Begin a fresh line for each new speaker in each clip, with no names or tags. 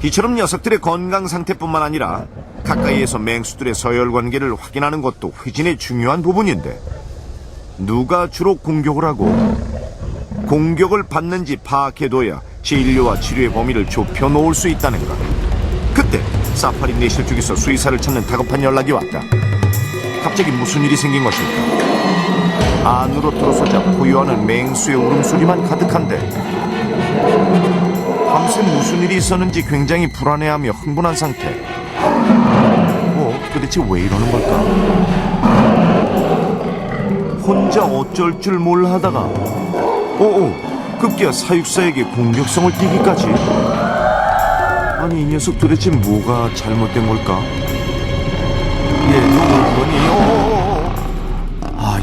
이처럼 녀석들의 건강 상태뿐만 아니라 가까이에서 맹수들의 서열 관계를 확인하는 것도 회진의 중요한 부분인데, 누가 주로 공격을 하고 공격을 받는지 파악해둬야 진료와 치료의 범위를 좁혀놓을 수 있다는 것. 그때 사파리 내실 쪽에서 수의사를 찾는 다급한 연락이 왔다. 갑자기 무슨 일이 생긴 것일까? 안으로 들어서자 포효하는 맹수의 울음소리만 가득한데, 밤새 무슨 일이 있었는지 굉장히 불안해하며 흥분한 상태. 도대체 왜 이러는 걸까? 혼자 어쩔 줄 몰라 하다가 급기야 사육사에게 공격성을 띠기까지. 아니, 이 녀석 도대체 뭐가 잘못된 걸까?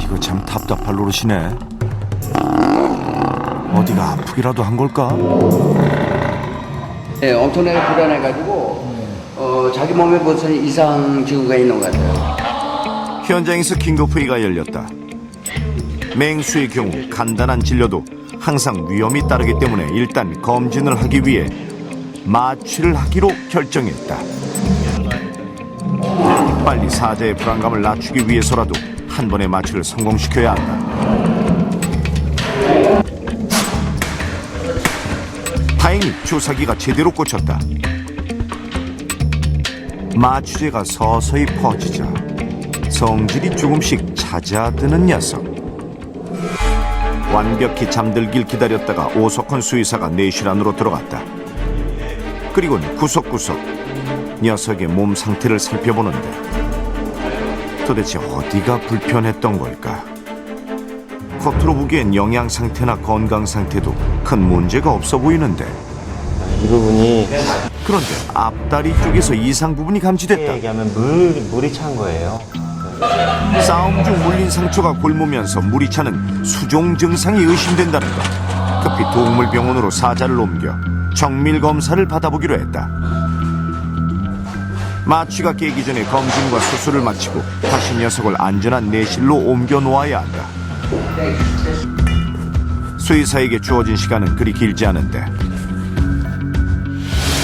이거 참 답답할 노릇이네. 어디가 아프기라도 한 걸까?
네, 엄청나게 불안해가지고 자기 몸에 무슨 이상 징후가 있는 것 같아요.
현장에서 긴급회의가 열렸다. 맹수의 경우 간단한 진료도 항상 위험이 따르기 때문에 일단 검진을 하기 위해 마취를 하기로 결정했다. 빨리 사자의 불안감을 낮추기 위해서라도 한 번의 마취를 성공시켜야 한다. 다행히 주사기가 제대로 꽂혔다. 마취제가 서서히 퍼지자 성질이 조금씩 잦아드는 녀석. 완벽히 잠들길 기다렸다가 오석헌 수의사가 내실 안으로 들어갔다. 그리고는 구석구석 녀석의 몸 상태를 살펴보는데, 도대체 어디가 불편했던 걸까? 겉으로 보기엔 영양 상태나 건강 상태도 큰 문제가 없어 보이는데,
이 부분이
그런데 앞다리 쪽에서 이상 부분이 감지됐다.
얘기하면 물이 찬 거예요.
싸움 중 물린 상처가 곪으면서 물이 차는 수종 증상이 의심된다는 것. 급히 동물병원으로 사자를 옮겨 정밀 검사를 받아보기로 했다. 마취가 깨기 전에 검진과 수술을 마치고 다시 녀석을 안전한 내실로 옮겨 놓아야 한다. 수의사에게 주어진 시간은 그리 길지 않은데,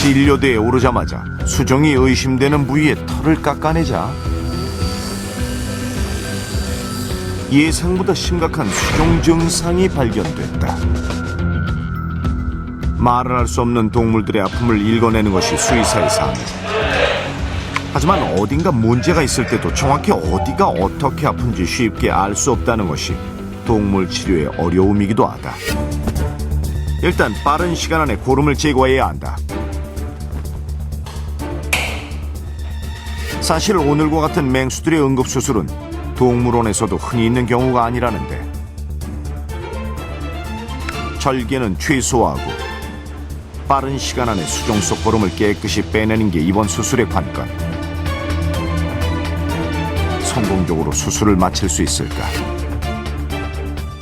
진료대에 오르자마자 수종이 의심되는 부위에 털을 깎아내자 예상보다 심각한 수종 증상이 발견됐다. 말을 할 수 없는 동물들의 아픔을 읽어내는 것이 수의사의 삶. 하지만 어딘가 문제가 있을 때도 정확히 어디가 어떻게 아픈지 쉽게 알 수 없다는 것이 동물 치료의 어려움이기도 하다. 일단 빠른 시간 안에 고름을 제거해야 한다. 사실 오늘과 같은 맹수들의 응급수술은 동물원에서도 흔히 있는 경우가 아니라는데, 절개는 최소화하고 빠른 시간 안에 수종 속 고름을 깨끗이 빼내는 게 이번 수술의 관건. 성공적으로 수술을 마칠 수 있을까?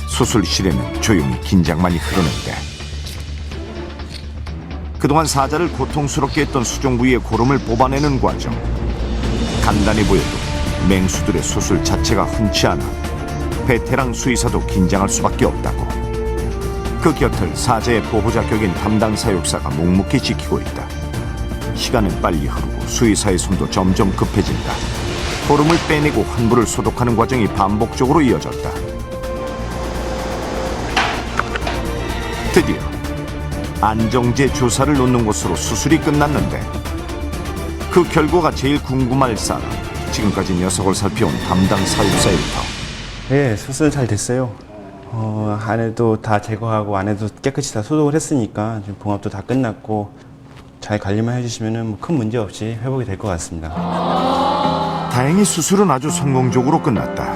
수술실에는 조용히 긴장만이 흐르는데, 그동안 사자를 고통스럽게 했던 수종 부위의 고름을 뽑아내는 과정. 간단해 보여도 맹수들의 수술 자체가 흔치 않아 베테랑 수의사도 긴장할 수밖에 없다고. 그 곁을 사자의 보호자 격인 담당 사육사가 묵묵히 지키고 있다. 시간은 빨리 흐르고 수의사의 손도 점점 급해진다. 고름을 빼내고 환부를 소독하는 과정이 반복적으로 이어졌다. 드디어 안정제 주사를 놓는 곳으로 수술이 끝났는데, 그 결과가 제일 궁금할 사람, 지금까지 녀석을 살펴온 담당 사육사일터.
네, 수술 잘 됐어요. 안에도 다 제거하고 안에도 깨끗이 다 소독을 했으니까 지금 봉합도 다 끝났고, 잘 관리만 해주시면 큰 문제 없이 회복이 될 것 같습니다.
다행히 수술은 아주 성공적으로 끝났다.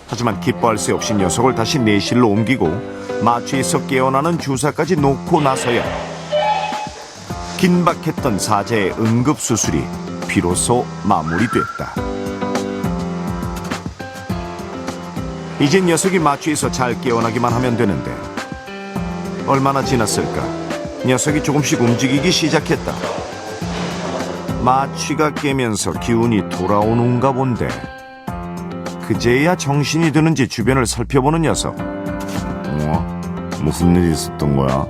하지만 기뻐할 새 없이 녀석을 다시 내실로 옮기고 마취에서 깨어나는 주사까지 놓고 나서야 긴박했던 사자의 응급수술이 비로소 마무리됐다. 이제 녀석이 마취에서 잘 깨어나기만 하면 되는데, 얼마나 지났을까? 녀석이 조금씩 움직이기 시작했다. 마취가 깨면서 기운이 돌아오는가 본데, 그제야 정신이 드는지 주변을 살펴보는 녀석. 무슨 일이 있었던 거야?